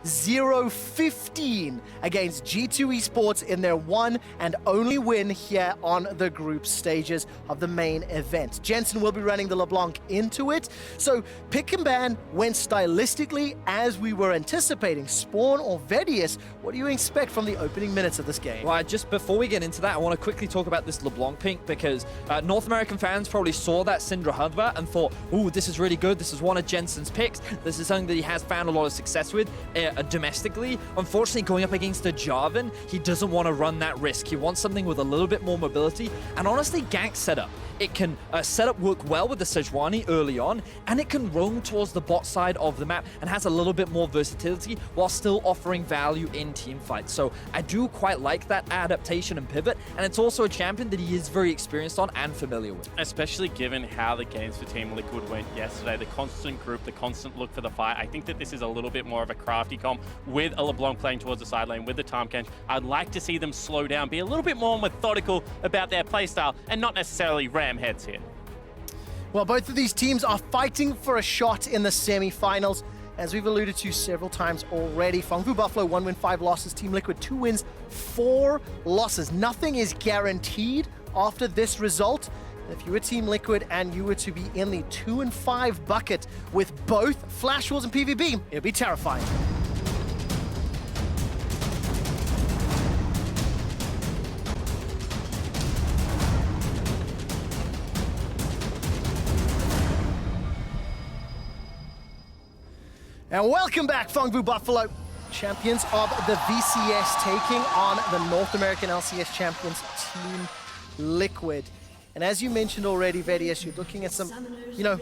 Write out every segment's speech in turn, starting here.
0-15 against G2 Esports in their one and only win here on the group stages of the main event. Jensen will be running the LeBlanc into it. So pick and ban went stylistically as we were anticipating. Spawn or Vedius, what do you expect from the opening minutes of this game? Right, just before we get into that, I want to quickly talk about this LeBlanc pink because North American fans probably saw that Syndra Hudva and thought, ooh, this is really good. This is one of Jensen's picks. This is something that he has found a lot of success with domestically. Unfortunately, going up against a Jarvan, he doesn't want to run that risk. He wants something with a little bit more mobility. And honestly, gank setup. It can setup work well with the Sejuani early on, and it can roam towards the bot side of the map and has a little bit more versatility while still offering value in team fights. So I do quite like that adaptation and pivot, and it's also a champion that he is very experienced on and familiar with. Especially given how the games for Team Liquid went yesterday, the constant group, the constant look for the fight. I think that this is a little bit more of a crafty comp with a LeBlanc playing towards the side lane with the Tahm Kench. I'd like to see them slow down, be a little bit more methodical about their playstyle and not necessarily ram heads here. Well, both of these teams are fighting for a shot in the semi-finals. As we've alluded to several times already, Fengfu Buffalo 1 win 5 losses, Team Liquid 2 wins 4 losses. Nothing is guaranteed after this result. If you were Team Liquid and you were to be in the 2 and 5 bucket with both Flash Wars and PVB, it would be terrifying. And welcome back, Fengfu Buffalo, champions of the VCS, taking on the North American LCS champions, Team Liquid. And as you mentioned already, Vedius, you're looking at some, you know,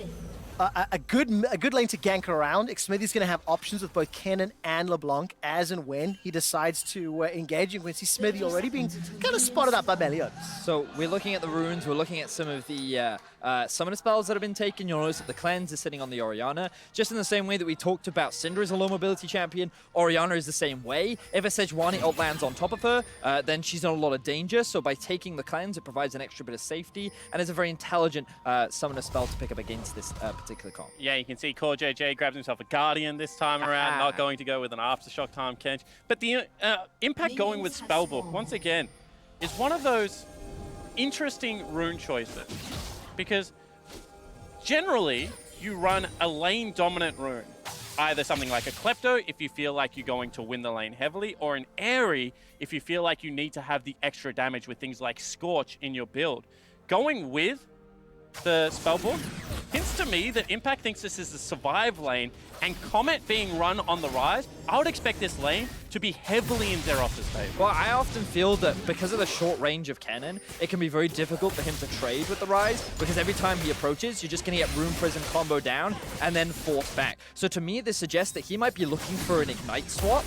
a good lane to gank around. Smithy's going to have options with both Kennen and LeBlanc as and when he decides to engage. You can see Smithy already being kind of spotted up by Meliodas. So we're looking at the runes, we're looking at some of the summoner spells that have been taken. You'll notice that the cleanse is sitting on the Orianna. Just in the same way that we talked about Syndra is a low mobility champion, Orianna is the same way. If a Sejuani ult lands on top of her, then she's in a lot of danger. So by taking the cleanse, it provides an extra bit of safety and is a very intelligent summoner spell to pick up against this particular comp. Yeah, you can see Core JJ grabs himself a Guardian this time around, not going to go with an Aftershock Tahm Kench. But the impact going with Spellbook, once again, is one of those interesting rune choices. Because generally, you run a lane-dominant rune. Either something like a Klepto if you feel like you're going to win the lane heavily, or an Airy if you feel like you need to have the extra damage with things like Scorch in your build. Going with the Spellbook hints to me that Impact thinks this is the survive lane, and Comet being run on the rise, I would expect this lane to be heavily in Xeros's favor. Well, I often feel that because of the short range of Kennen, it can be very difficult for him to trade with the rise, because every time he approaches, you're just going to get Rune Prison combo down and then force back. So to me, this suggests that he might be looking for an Ignite swap,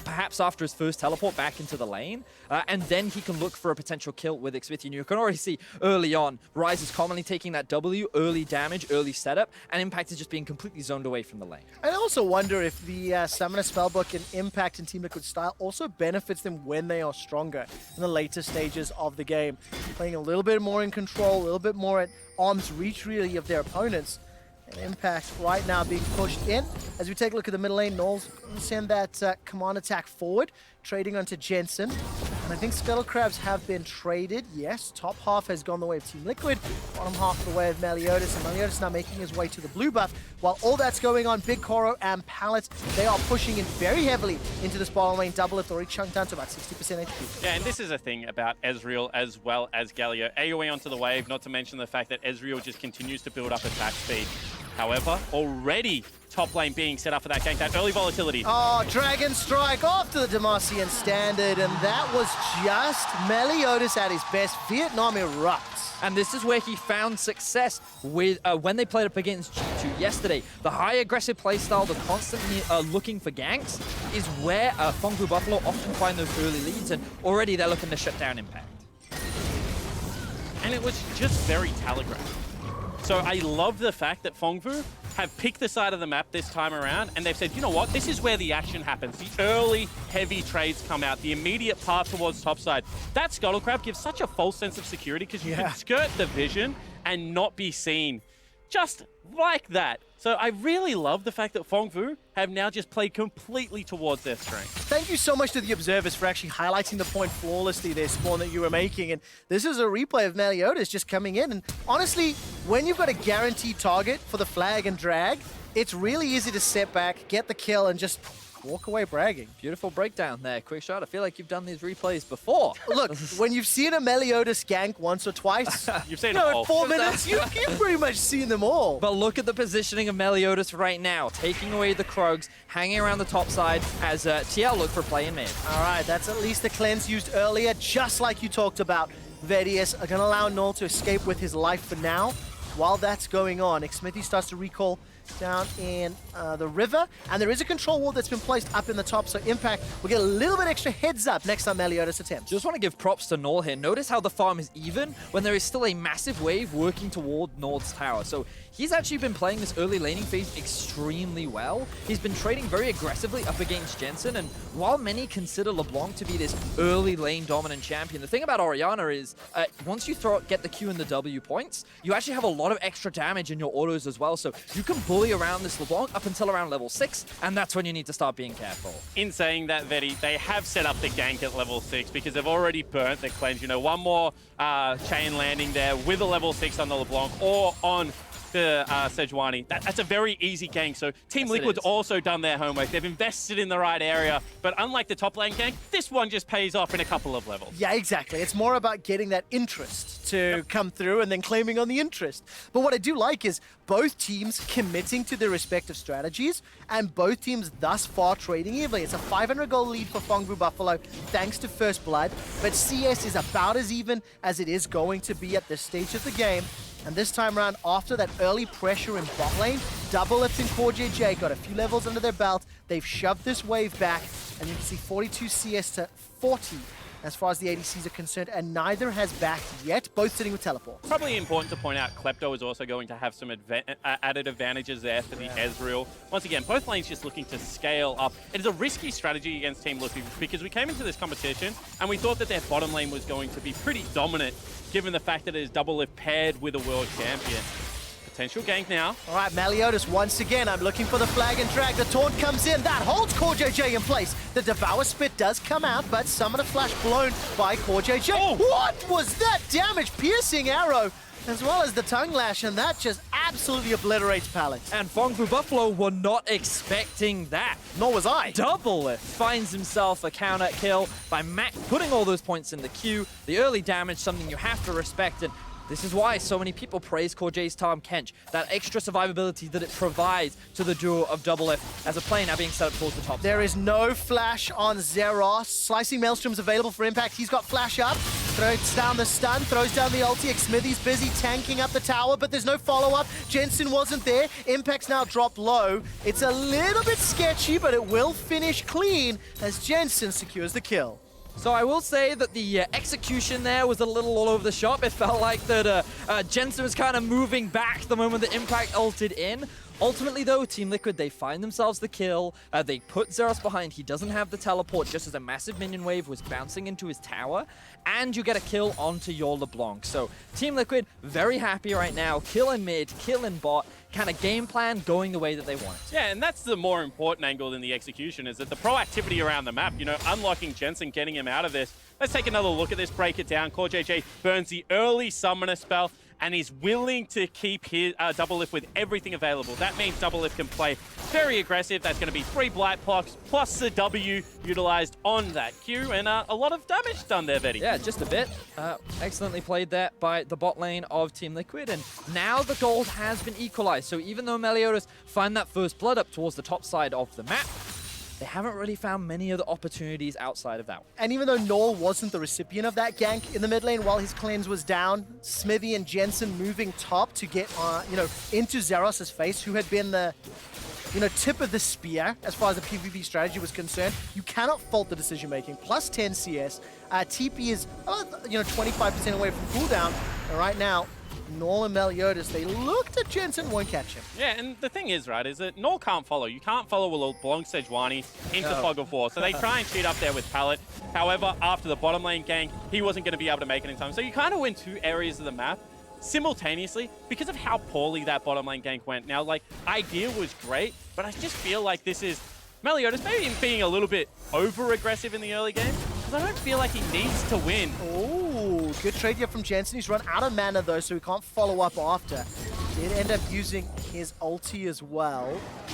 perhaps after his first teleport back into the lane, and then he can look for a potential kill with Xvithie. You can already see early on, Rise is commonly taking that W, early damage, early setup, and Impact is just being completely zoned away from the lane. I also wonder if the Summoner Spellbook and Impact and Team Liquid style also benefits them when they are stronger in the later stages of the game. Playing a little bit more in control, a little bit more at arm's reach really of their opponents. And Impact right now being pushed in. As we take a look at the middle lane, Knowles going to send that command attack forward, trading onto Jensen. And I think Scuttle Crabs have been traded. Yes, top half has gone the way of Team Liquid, bottom half the way of Meliodas. And Meliodas now making his way to the blue buff. While all that's going on, Big Koro and Pallet, they are pushing in very heavily into this bottom lane. Double Lift already chunked down to about 60% HP. Yeah, and this is a thing about Ezreal as well as Galio. AoE onto the wave, not to mention the fact that Ezreal just continues to build up attack speed. However, already top lane being set up for that gank, that early volatility. Oh, Dragon Strike off to the Demacian standard, and that was just Meliodas at his best. Vietnam erupts. And this is where he found success with when they played up against G2 yesterday. The high aggressive playstyle, the constantly looking for ganks, is where Fengfu Buffalo often find those early leads, and already they're looking to shut down Impact. And it was just very telegraphed. So I love the fact that Fengfu have picked the side of the map this time around, and they've said, you know what, this is where the action happens. The early, heavy trades come out, the immediate path towards topside. That Scuttle Crab gives such a false sense of security because you can skirt the vision and not be seen. Just like that. So I really love the fact that Fongfu have now just played completely towards their strength. Thank you so much to the observers for actually highlighting the point flawlessly there, Spawn, that you were making. And this is a replay of Meliodas just coming in. And honestly, when you've got a guaranteed target for the flag and drag, it's really easy to step back, get the kill, and just walk away bragging. Beautiful breakdown there, Quick Shot. I feel like you've done these replays before. Look, when you've seen a Meliodas gank once or twice, You've seen you know, it all. in 4 minutes, you've pretty much seen them all. But look at the positioning of Meliodas right now, taking away the Krogs, hanging around the top side as TL look for play in mid. All right, that's at least the cleanse used earlier, just like you talked about. Vedius are going to allow Null to escape with his life for now. While that's going on, Xmithy starts to recall down in the river, and there is a control wall that's been placed up in the top, so Impact will get a little bit extra heads up next time Meliodas attempts. Just want to give props to Null here. Notice how the farm is even when there is still a massive wave working toward Nord's tower. So he's actually been playing this early laning phase extremely well. He's been trading very aggressively up against Jensen, and while many consider LeBlanc to be this early lane dominant champion, the thing about Orianna is once you get the Q and the W points, you actually have a lot of extra damage in your autos as well, so you can bully around this LeBlanc up until around level 6, and that's when you need to start being careful. In saying that, Vedi, they have set up the gank at level 6 because they've already burnt the cleanse. You know, one more chain landing there with a level 6 on the LeBlanc or on the Sejuani. That's a very easy gank. So Team Liquid's also done their homework. They've invested in the right area, but unlike the top lane gank, this one just pays off in a couple of levels. Yeah, exactly. It's more about getting that interest to come through and then claiming on the interest. But what I do like is both teams committing to their respective strategies and both teams thus far trading evenly. It's a 500 goal lead for Fongbu Buffalo thanks to First Blood, but CS is about as even as it is going to be at this stage of the game. And this time around, after that early pressure in bot lane, Doublelift and CoreJJ got a few levels under their belt. They've shoved this wave back, and you can see 42 CS to 40 as far as the ADCs are concerned, and neither has backed yet, both sitting with teleports. Probably important to point out, Klepto is also going to have some added advantages there for the Ezreal. Once again, both lanes just looking to scale up. It is a risky strategy against Team Liquid because we came into this competition and we thought that their bottom lane was going to be pretty dominant given the fact that it is Doublelift paired with a world champion. Potential gank now. All right, Meliodas once again. I'm looking for the flag and drag. The taunt comes in. That holds CoreJJ in place. The Devour Spit does come out, but Summoner Flash blown by CoreJJ. Oh! What was that damage? Piercing arrow, as well as the tongue lash, and that just absolutely obliterates Palace. And Fongfu Buffalo were not expecting that. Nor was I. Doublelift finds himself a counter kill by Mac putting all those points in the queue. The early damage, something you have to respect, and this is why so many people praise CoreJ's Tahm Kench, that extra survivability that it provides to the duo of Doublelift as a play now being set up towards the top. There is no flash on Zeros. Slicing Maelstrom's available for Impact. He's got flash up, throws down the stun, throws down the ulti. Xmithy's busy tanking up the tower, but there's no follow-up. Jensen wasn't there. Impact's now dropped low. It's a little bit sketchy, but it will finish clean as Jensen secures the kill. So I will say that the execution there was a little all over the shop. It felt like that Jensen was kind of moving back the moment the Impact ulted in. Ultimately, though, Team Liquid, they find themselves the kill. They put Zeros behind. He doesn't have the teleport, just as a massive minion wave was bouncing into his tower. And you get a kill onto your LeBlanc. So Team Liquid, very happy right now. Kill in mid, kill in bot. Kind of game plan going the way that they want it. Yeah, and that's the more important angle than the execution, is that the proactivity around the map, you know, unlocking Jensen, getting him out of this. Let's take another look at this, break it down. CoreJJ burns the early summoner spell, and he's willing to keep his Doublelift with everything available. That means Doublelift can play very aggressive. That's going to be 3 Blight blocks plus the W utilized on that Q, and a lot of damage done there, Vedi. Yeah, just a bit. Excellently played there by the bot lane of Team Liquid, and now the gold has been equalized. So even though Meliodas find that first blood up towards the top side of the map, they haven't really found many other opportunities outside of that one. And even though Nor wasn't the recipient of that gank in the mid lane while his cleanse was down, Smithy and Jensen moving top to get, into Zeros' face, who had been the, tip of the spear as far as the PVB strategy was concerned. You cannot fault the decision making. Plus 10 CS. TP is, 25% away from cooldown. And right now, Nor and Meliodas, they looked at Jensen, won't catch him. Yeah, and the thing is, right, is that Nor can't follow. You can't follow a LeBlanc Sejuani into Fog of War. So they try and cheat up there with Pallet. However, after the bottom lane gank, he wasn't going to be able to make it in time. So you kind of win 2 areas of the map. simultaneously, because of how poorly that bottom lane gank went, now, like, idea was great, but I just feel like this is Meliodas maybe being a little bit over-aggressive in the early game, because I don't feel like he needs to win. Oh, good trade here from Jensen. He's run out of mana though, so he can't follow up after. Did end up using his ulti as well,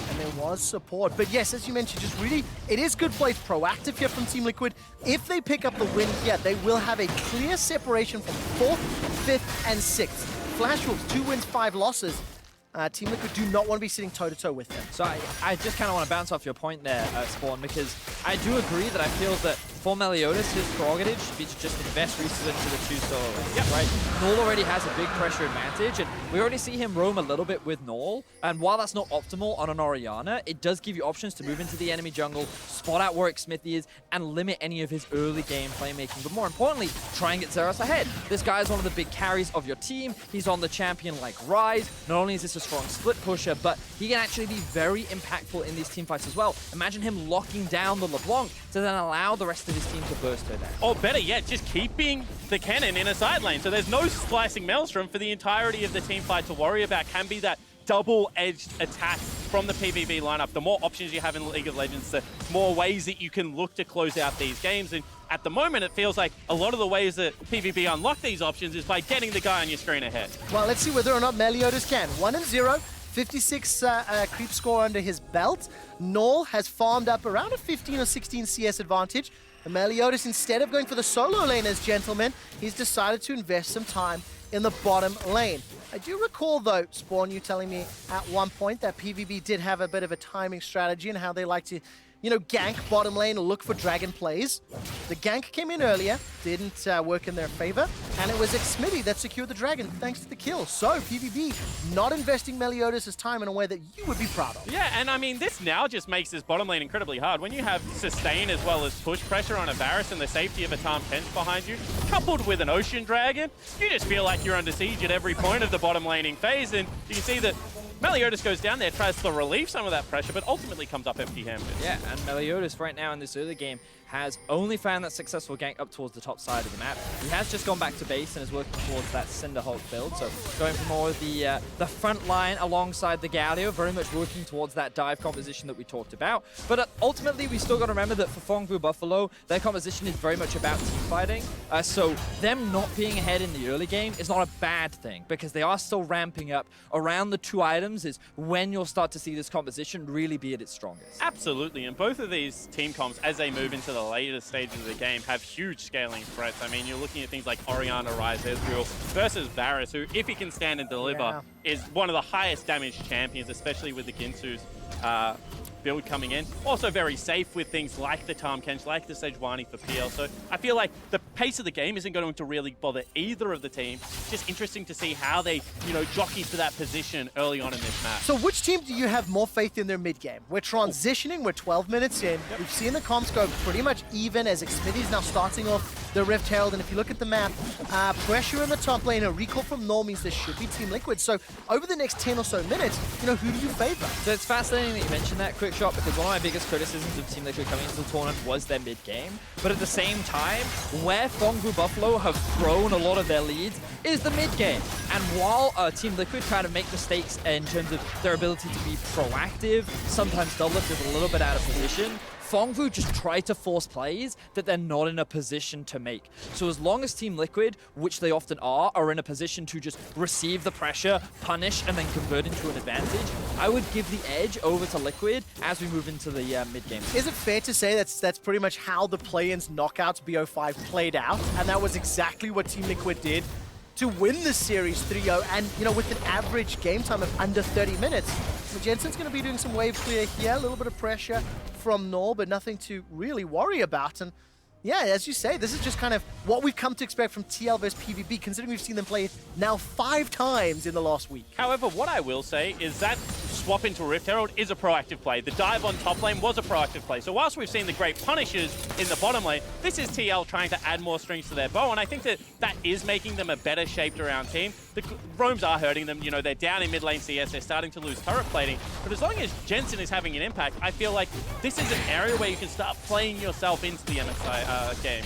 and there was support. But yes, as you mentioned, just really, it is good play. It's proactive here from Team Liquid. If they pick up the win here, they will have a clear separation from 4th, 5th, and 6th. Flash Wolves, 2 wins, 5 losses. Team Liquid do not want to be sitting toe-to-toe with them. So I just kind of want to bounce off your point there, Spawn, because I do agree that I feel that for Meliodas, his prerogative should be to just invest resources into the 2 solo lanes, yep. right? Null already has a big pressure advantage, and we already see him roam a little bit with Null, and while that's not optimal on an Orianna, it does give you options to move into the enemy jungle, spot out where Smithy is, and limit any of his early game playmaking, but more importantly, try and get Xerath ahead. This guy is one of the big carries of your team. He's on the champion like Ryze. Not only is this a strong split pusher, but he can actually be very impactful in these team fights as well. Imagine him locking down the LeBlanc to then allow the rest of his team to burst her down. Or better yet, just keeping the cannon in a side lane. So there's no slicing Maelstrom for the entirety of the team fight to worry about. Can be that double-edged attack from the PVB lineup. The more options you have in League of Legends, the more ways that you can look to close out these games. And at the moment, it feels like a lot of the ways that PVB unlock these options is by getting the guy on your screen ahead. Well, let's see whether or not Meliodas can. 1-0, 56 creep score under his belt. Null has farmed up around a 15 or 16 CS advantage. And Meliodas, instead of going for the solo lane as gentleman, he's decided to invest some time in the bottom lane. I do recall, though, Spawn, you telling me at one point that PVB did have a bit of a timing strategy and how they like to, you know, gank bottom lane or look for dragon plays. The gank came in earlier, didn't work in their favor, and it was Xmitty that secured the dragon thanks to the kill. So PVB not investing Meliodas' time in a way that you would be proud of. Yeah, and I mean, this now just makes this bottom lane incredibly hard. When you have sustain as well as push pressure on a Varus and the safety of a Tahm Kench behind you, coupled with an Ocean Dragon, you just feel like you're under siege at every point of the bottom laning phase, and you can see that Meliodas goes down there, tries to relieve some of that pressure, but ultimately comes up empty-handed. Yeah, and Meliodas right now in this early game has only found that successful gank up towards the top side of the map. He has just gone back to base and is working towards that Cinderhulk build, so going for more of the front line alongside the Galio, very much working towards that dive composition that we talked about. But ultimately, we still got to remember that for Fongfu Buffalo, their composition is very much about team fighting, so them not being ahead in the early game is not a bad thing, because they are still ramping up. Around the 2 items is when you'll start to see this composition really be at its strongest. Absolutely, and both of these team comps, as they move into the later stages of the game, have huge scaling threats. I mean, you're looking at things like Orianna, Ryze, Ezreal versus Varus, who, if he can stand and deliver, is one of the highest damage champions, especially with the Ginsu's build coming in. Also very safe with things like the Tahm Kench, like the Sejuani for PL. So I feel like the pace of the game isn't going to really bother either of the teams. It's just interesting to see how they, you know, jockey for that position early on in this match. So which team do you have more faith in their mid-game? We're transitioning, we're 12 minutes in. We've seen the comps go pretty much even as Xmitty is now starting off the Rift Herald. And if you look at the map, pressure in the top lane, a recall from Null means there should be Team Liquid. So over the next 10 or so minutes, you know, who do you favor? So it's fascinating that you mentioned that, Quick Shot, because one of my biggest criticisms of Team Liquid coming into the tournament was their mid-game. But at the same time, where Fongfu Buffalo have grown a lot of their leads is the mid-game. And while Team Liquid kind of make mistakes in terms of their ability to be proactive, sometimes Doublelift is a little bit out of position, Fongfu just try to force plays that they're not in a position to make. So as long as Team Liquid, which they often are in a position to just receive the pressure, punish, and then convert into an advantage, I would give the edge over to Liquid as we move into the mid-game. Is it fair to say that's pretty much how the play-ins knockouts BO5 played out, and that was exactly what Team Liquid did to win the series 3-0, and you know, with an average game time of under 30 minutes. So Jensen's going to be doing some wave clear here, a little bit of pressure from Null, but nothing to really worry about. And yeah, as you say, this is just kind of what we've come to expect from TL versus PVB, considering we've seen them play now 5 times in the last week. However, what I will say is that swap into Rift Herald is a proactive play. The dive on top lane was a proactive play. So whilst we've seen the great punishes in the bottom lane, this is TL trying to add more strings to their bow, and I think that that is making them a better shaped around team. The roams are hurting them. You know, they're down in mid lane CS. They're starting to lose turret plating. But as long as Jensen is having an impact, I feel like this is an area where you can start playing yourself into the MSI game.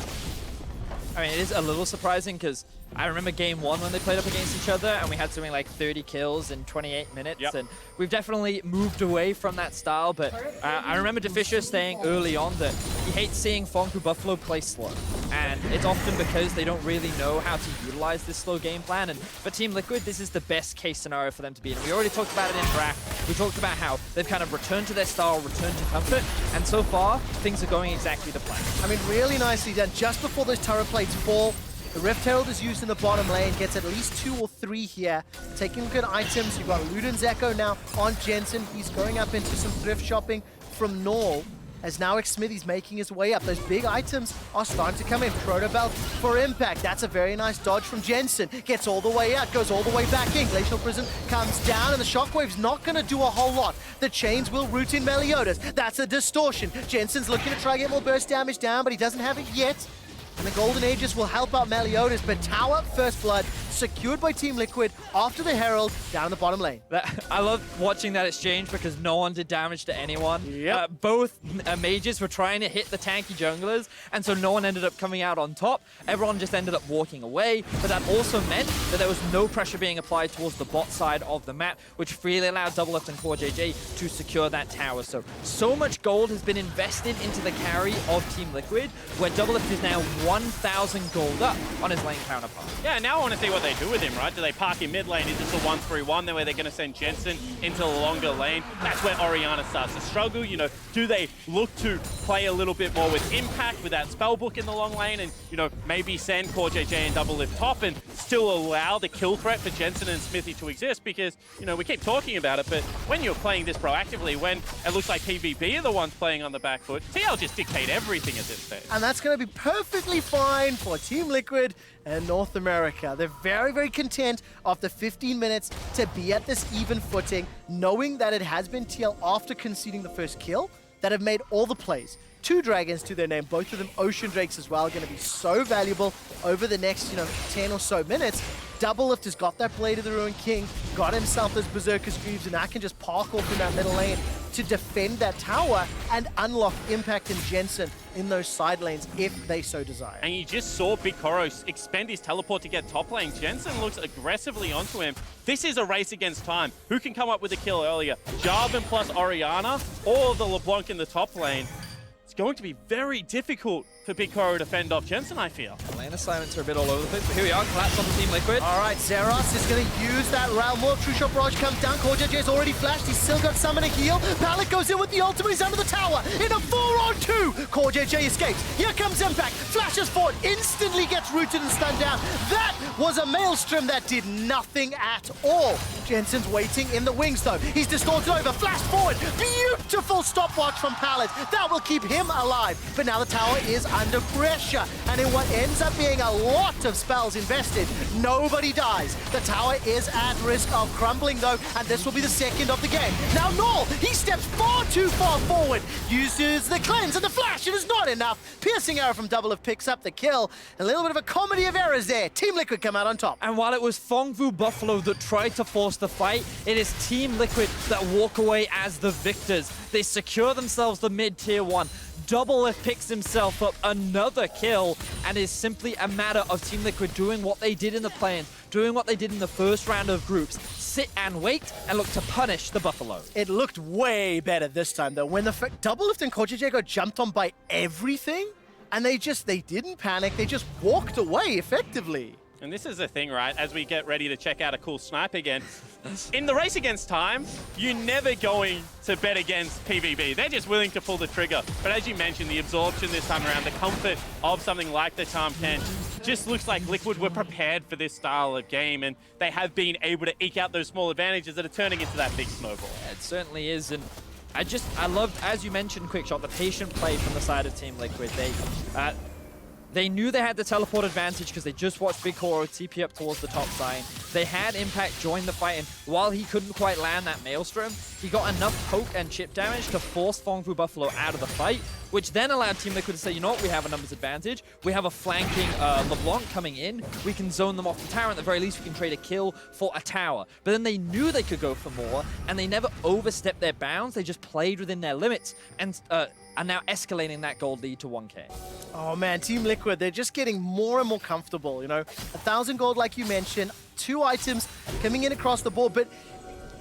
I mean, it is a little surprising because I remember game 1 when they played up against each other, and we had something like 30 kills in 28 minutes, and we've definitely moved away from that style, but I remember Deficia saying early on that he hates seeing Fonku Buffalo play slow, and it's often because they don't really know how to utilize this slow game plan, and for Team Liquid, this is the best case scenario for them to be in. We already talked about it in draft. We talked about how they've kind of returned to their style, returned to comfort, and so far, things are going exactly to plan. I mean, really nicely done. Just before those turret plates fall, the Rift Herald is used in the bottom lane, gets at least 2 or 3 here. Taking good items, you've got Luden's Echo now on Jensen. He's going up into some thrift shopping from Null. As now Smithy's making his way up. Those big items are starting to come in. Protobelt for Impact. That's a very nice dodge from Jensen. Gets all the way out, goes all the way back in. Glacial Prison comes down, and the Shockwave's not going to do a whole lot. The chains will root in Meliodas. That's a distortion. Jensen's looking to try to get more burst damage down, but he doesn't have it yet. And the Golden Aegis will help out Meliodas, but Tower First Blood secured by Team Liquid after the Herald down the bottom lane. I love watching that exchange because no one did damage to anyone. Yep. Both mages were trying to hit the tanky junglers, and so no one ended up coming out on top. Everyone just ended up walking away, but that also meant that there was no pressure being applied towards the bot side of the map, which really allowed Doublelift and Core JJ to secure that tower. So much gold has been invested into the carry of Team Liquid, where Doublelift is now 1,000 gold up on his lane counterpart. Yeah, now I want to see what they do with him, right? Do they park him mid lane? Is this a 1-3-1? Then where they're going to send Jensen into the longer lane? That's where Orianna starts to struggle. You know, do they look to play a little bit more with impact with that spellbook in the long lane and, you know, maybe send Core JJ and Doublelift top and still allow the kill threat for Jensen and Smithy to exist? Because, you know, we keep talking about it, but when you're playing this proactively, when it looks like PVB are the ones playing on the back foot, TL just dictate everything at this stage. And that's going to be perfectly fine for Team Liquid and North America. They're very, very content after 15 minutes to be at this even footing, knowing that it has been TL after conceding the first kill that have made all the plays. 2 dragons to their name, both of them Ocean Drakes as well, going to be so valuable over the next, 10 or so minutes. Doublelift has got that Blade of the Ruined King, got himself those Berserker's Greaves, and that can just park off in that middle lane to defend that tower and unlock Impact and Jensen in those side lanes if they so desire. And you just saw Big Koro expend his teleport to get top lane. Jensen looks aggressively onto him. This is a race against time. Who can come up with a kill earlier? Jarvan plus Orianna or the LeBlanc in the top lane? It's going to be very difficult for Big Koro to fend off Jensen, I feel. Lane assignments are a bit all over the place, but here we are, collapse on the Team Liquid. All right, Zeros is going to use that round more. True Shot Barrage comes down. Core JJ's already flashed. He's still got Summon a heal. Pallet goes in with the ultimate. He's under the tower in a 4-on-2. Core JJ escapes. Here comes Impact. Flashes forward. Instantly gets rooted and stunned down. That was a Maelstrom that did nothing at all. Jensen's waiting in the wings, though. He's distorted over. Flash forward. Beautiful stopwatch from Pallet. That will keep him alive. But now the tower is under pressure. And in what ends up being a lot of spells invested, nobody dies. The tower is at risk of crumbling, though, and this will be the second of the game. Now Null, he steps far too far forward, uses the cleanse and the flash. It is not enough. Piercing arrow from Doublelift picks up the kill. A little bit of a comedy of errors there. Team Liquid come out on top. And while it was Fongvu Buffalo that tried to force the fight, it is Team Liquid that walk away as the victors. They secure themselves the mid-tier 1. Doublelift picks himself up another kill, and is simply a matter of Team Liquid doing what they did in the play-ins, doing what they did in the first round of groups, sit and wait and look to punish the Buffalo. It looked way better this time, though, when the Doublelift and Koji got jumped on by everything, and they didn't panic, they just walked away effectively. And this is the thing, right? As we get ready to check out a cool snipe again, in the race against time, you're never going to bet against PVB. They're just willing to pull the trigger. But as you mentioned, the absorption this time around, the comfort of something like the Charm 10, just looks like Liquid were prepared for this style of game, and they have been able to eke out those small advantages that are turning into that big snowball. It certainly is, and I loved, as you mentioned, Quickshot, the patient play from the side of Team Liquid. They knew they had the teleport advantage because they just watched Big Koro TP up towards the top side. They had Impact join the fight, and while he couldn't quite land that Maelstrom, he got enough poke and chip damage to force Fongfu Buffalo out of the fight, which then allowed Team Liquid to say, you know what, we have a numbers advantage. We have a flanking LeBlanc coming in. We can zone them off the tower. At the very least, we can trade a kill for a tower. But then they knew they could go for more, and they never overstepped their bounds. They just played within their limits, and are now escalating that gold lead to 1K. Oh man, Team Liquid, they're just getting more and more comfortable, you know. 1,000 gold, like you mentioned, 2 items coming in across the board, but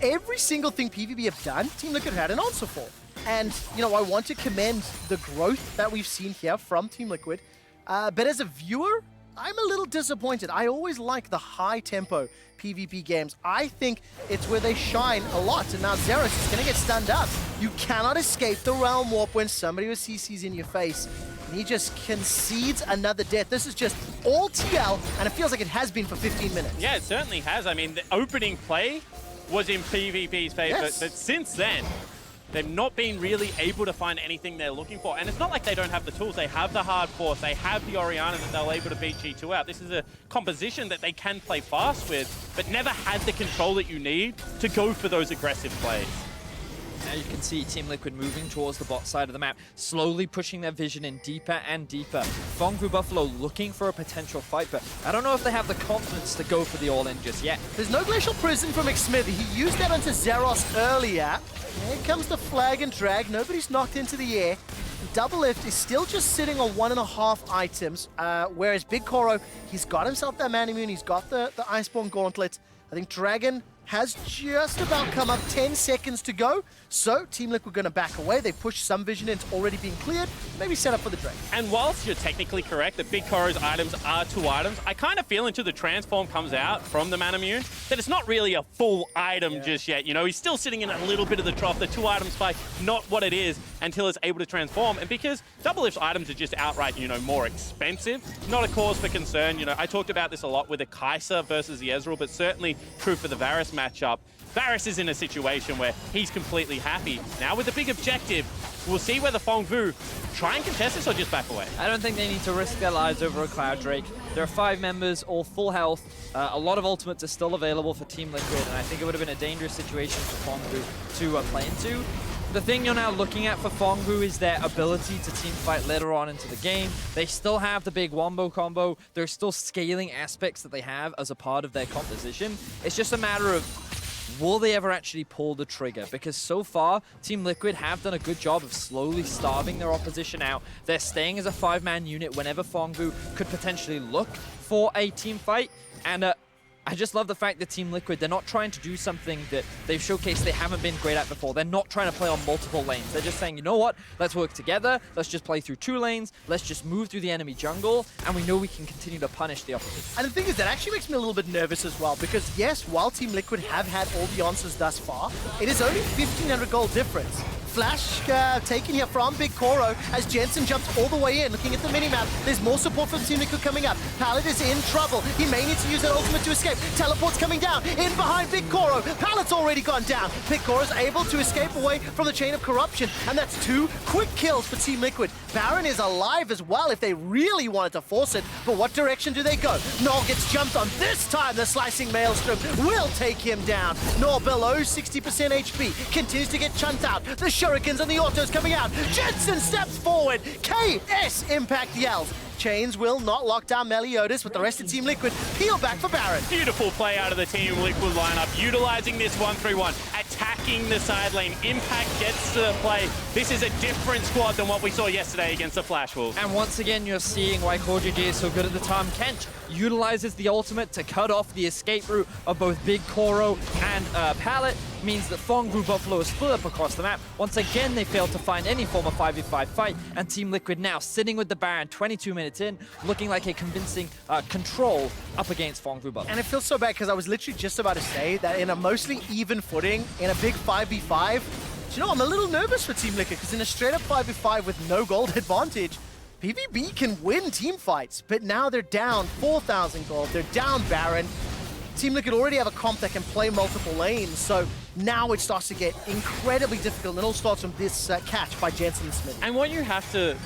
every single thing PVB have done, Team Liquid had an answer for. And, you know, I want to commend the growth that we've seen here from Team Liquid. But as a viewer, I'm a little disappointed. I always like the high-tempo PvP games. I think it's where they shine a lot. And now Zeros is going to get stunned up. You cannot escape the Realm Warp when somebody with CC's in your face. And he just concedes another death. This is just all TL, and it feels like it has been for 15 minutes. Yeah, it certainly has. I mean, the opening play was in PvP's favor, Yes. but since then, they've not been really able to find anything they're looking for. And it's not like they don't have the tools. They have the hard force. They have the Orianna that they're able to beat G2 out. This is a composition that they can play fast with, but never had the control that you need to go for those aggressive plays. Now you can see Team Liquid moving towards the bot side of the map, slowly pushing their vision in deeper and deeper. Fongfu Buffalo looking for a potential fight, but I don't know if they have the confidence to go for the all-in just yet. There's no Glacial Prison from McSmithy. He used that onto Zeros earlier. Here comes the flag and drag. Nobody's knocked into the air. Double Lift is still just sitting on 1.5 items, whereas Big Koro, he's got himself that man immune. He's got the Iceborne Gauntlet. I think Dragon has just about come up, 10 seconds to go. So Team Liquid going to back away. They push some vision in, it's already been cleared. Maybe set up for the Drake. And whilst you're technically correct that Big Koro's items are 2 items, I kind of feel until the transform comes out from the Man Immune that it's not really a full item just yet. You know, he's still sitting in a little bit of the trough. The 2 item spike, not what it is until it's able to transform. And because Double Lift's items are just outright, you know, more expensive, not a cause for concern. You know, I talked about this a lot with the Kai'Sa versus the Ezreal, but certainly true for the Varus matchup. Varus is in a situation where he's completely happy. Now with the big objective, we'll see whether Fongfu try and contest this or just back away. I don't think they need to risk their lives over a Cloud Drake. There are 5 members, all full health. A lot of ultimates are still available for Team Liquid, and I think it would have been a dangerous situation for Fongfu to play into. The thing you're now looking at for Fongfu is their ability to team fight later on into the game. They still have the big wombo combo. There's still scaling aspects that they have as a part of their composition. It's just a matter of, will they ever actually pull the trigger? Because so far, Team Liquid have done a good job of slowly starving their opposition out. They're staying as a 5-man unit whenever Fongfu could potentially look for a team fight. And I just love the fact that Team Liquid, they're not trying to do something that they've showcased they haven't been great at before. They're not trying to play on multiple lanes. They're just saying, you know what? Let's work together. Let's just play through 2 lanes. Let's just move through the enemy jungle. And we know we can continue to punish the opposition. And the thing is, that actually makes me a little bit nervous as well, because yes, while Team Liquid have had all the answers thus far, it is only 1,500 gold difference. Flash taken here from Big Koro as Jensen jumps all the way in. Looking at the minimap, there's more support from Team Liquid coming up. Pallet is in trouble. He may need to use that ultimate to escape. Teleport's coming down. In behind Big Koro. Pallet's already gone down. Big Koro's able to escape away from the chain of corruption. And that's 2 quick kills for Team Liquid. Baron is alive as well if they really wanted to force it. But what direction do they go? Null gets jumped on. This time the slicing Maelstrom will take him down. Null below 60% HP. Continues to get chunked out. The Shurikens and the autos coming out. Jensen steps forward. KS Impact yells. Chains will not lock down Meliodas, with the rest of Team Liquid peel back for Baron. Beautiful play out of the Team Liquid lineup, utilizing this 1-3-1, attacking the side lane. Impact gets to the play. This is a different squad than what we saw yesterday against the Flash Wolves. And once again, you're seeing why CoreJJ is so good at the time. Kench utilizes the ultimate to cut off the escape route of both Big Koro and Pallet. Means that Fongfu Buffalo is split up across the map. Once again, they failed to find any form of 5v5 fight, and Team Liquid now sitting with the Baron 22 minutes in, looking like a convincing control up against Fongfu Buffalo. And it feels so bad because I was literally just about to say that in a mostly even footing, in a big 5v5, you know, I'm a little nervous for Team Liquid because in a straight up 5v5 with no gold advantage, PVB can win team fights, but now they're down 4,000 gold, they're down Baron. Team Liquid already have a comp that can play multiple lanes, so now it starts to get incredibly difficult, and it all starts from this catch by Jensen and Smith. And what you have to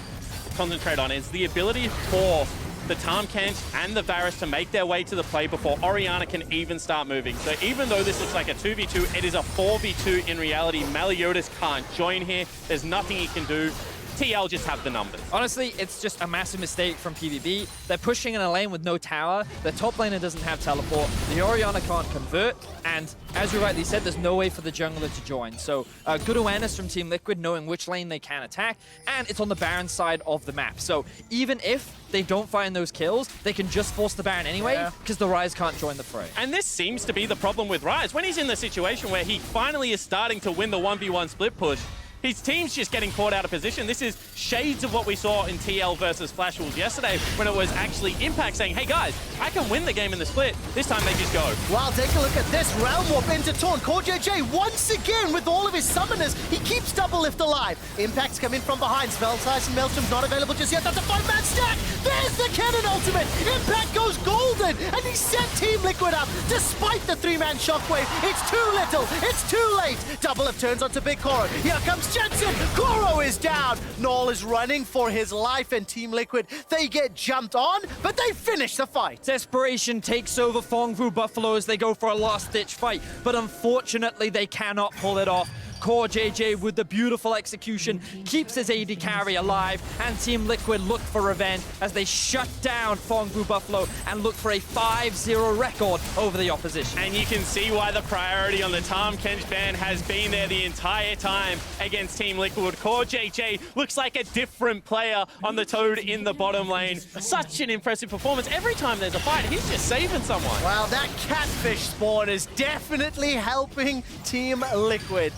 concentrate on is the ability for the Tahm Kench and the Varus to make their way to the play before Orianna can even start moving. So even though this looks like a 2v2, it is a 4v2 in reality. Meliodas can't join here. There's nothing he can do. TL just have the numbers. Honestly, it's just a massive mistake from PVB. They're pushing in a lane with no tower. The top laner doesn't have teleport. The Orianna can't convert. And as you rightly said, there's no way for the jungler to join. So good awareness from Team Liquid, knowing which lane they can attack. And it's on the Baron side of the map. So even if they don't find those kills, they can just force the Baron anyway, because the Ryze can't join the fray. And this seems to be the problem with Ryze. When he's in the situation where he finally is starting to win the 1v1 split push, his team's just getting caught out of position. This is shades of what we saw in TL versus Flash Wolves yesterday, when it was actually Impact saying, hey guys, I can win the game in the split. This time they just go. Well, take a look at this. Realm Warp into Taunt. CoreJJ once again with all of his summoners. He keeps Double Lift alive. Impact's coming from behind. Spellsize and Maelstrom's not available just yet. That's a 5-man stack. There's the cannon ultimate. Impact goes golden. And he set Team Liquid up despite the 3-man shockwave. It's too little. It's too late. Double Lift turns onto Big Koro. Here comes Jensen. Koro is down. Null is running for his life, and Team Liquid, they get jumped on, but they finish the fight. Desperation takes over Fongfu Buffalo as they go for a last-ditch fight, but unfortunately they cannot pull it off. CoreJJ with the beautiful execution keeps his AD carry alive, and Team Liquid look for revenge as they shut down Fongfu Buffalo and look for a 5-0 record over the opposition. And you can see why the priority on the Tahm Kench ban has been there the entire time against Team Liquid. CoreJJ looks like a different player on the Toad in the bottom lane. Such an impressive performance. Every time there's a fight, he's just saving someone. Wow, that catfish spawn is definitely helping Team Liquid.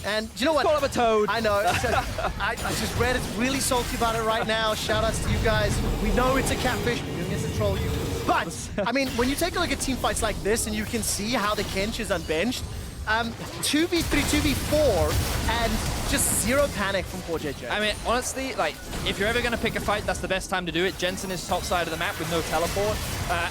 And do you know what? Call him a toad. I know. I just read it's really salty about it right now. Shout outs to you guys. We know it's a catfish. We're doing this to troll you. But, I mean, when you take a look at team fights like this and you can see how the Kench is unbenched, 2v3, 2v4, and just zero panic from CoreJJ. I mean, honestly, like, if you're ever going to pick a fight, that's the best time to do it. Jensen is top side of the map with no teleport,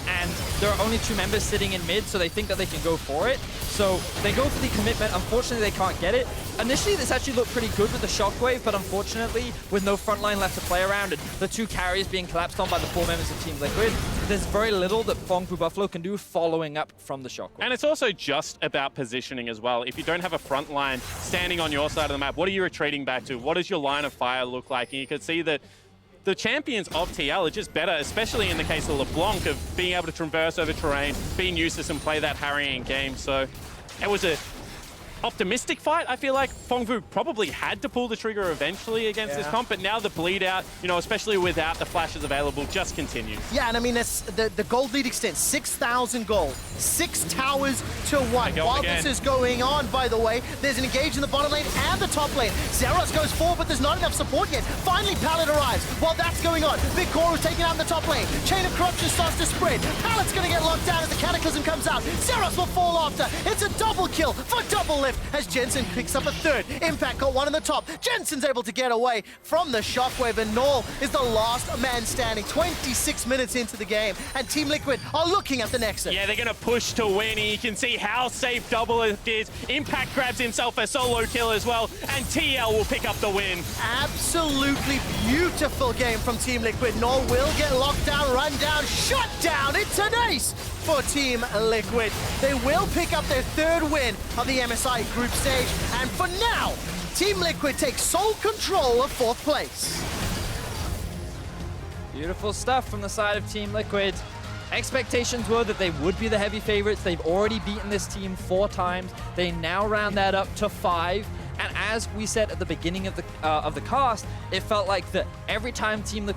and there are only 2 members sitting in mid, so they think that they can go for it. So they go for the commitment. Unfortunately, they can't get it. Initially, this actually looked pretty good with the shockwave, but unfortunately, with no front line left to play around and the 2 carries being collapsed on by the 4 members of Team Liquid, there's very little that Fongfu Buffalo can do following up from the shockwave. And it's also just about positioning as well. If you don't have a front line standing on your side of the map, what are you retreating back to? What does your line of fire look like? And you can see that the champions of TL are just better, especially in the case of LeBlanc, of being able to traverse over terrain, being useless and play that harrying game. So it was a optimistic fight. I feel like Fongfu probably had to pull the trigger eventually against this comp, but now the bleed out, you know, especially without the flashes available, just continues. Yeah, and I mean, it's the gold lead extends 6,000 gold, 6 towers to 1. While this is going on, by the way, there's an engage in the bottom lane and the top lane. Zeros goes forward, but there's not enough support yet. Finally, Pallet arrives. While that's going on, Big Koro's taking out in the top lane. Chain of Corruption starts to spread. Pallet's going to get locked down as the Cataclysm comes out. Zeros will fall after. It's a double kill for Double Lift as Jensen picks up a 3rd. Impact got 1 in the top. Jensen's able to get away from the shockwave, and Null is the last man standing. 26 minutes into the game, and Team Liquid are looking at the Nexus. Yeah, they're going to push to win. You can see how safe Double Lift is. Impact grabs himself a solo kill as well, and TL will pick up the win. Absolutely beautiful game from Team Liquid. Null will get locked down, run down, shut down. It's an ace for Team Liquid. They will pick up their 3rd win of the MSI group stage, and for now, Team Liquid takes sole control of 4th place. Beautiful stuff from the side of Team Liquid. Expectations were that they would be the heavy favorites. They've already beaten this team 4 times. They now round that up to 5. And as we said at the beginning of the cast, it felt like that every time Team Liquid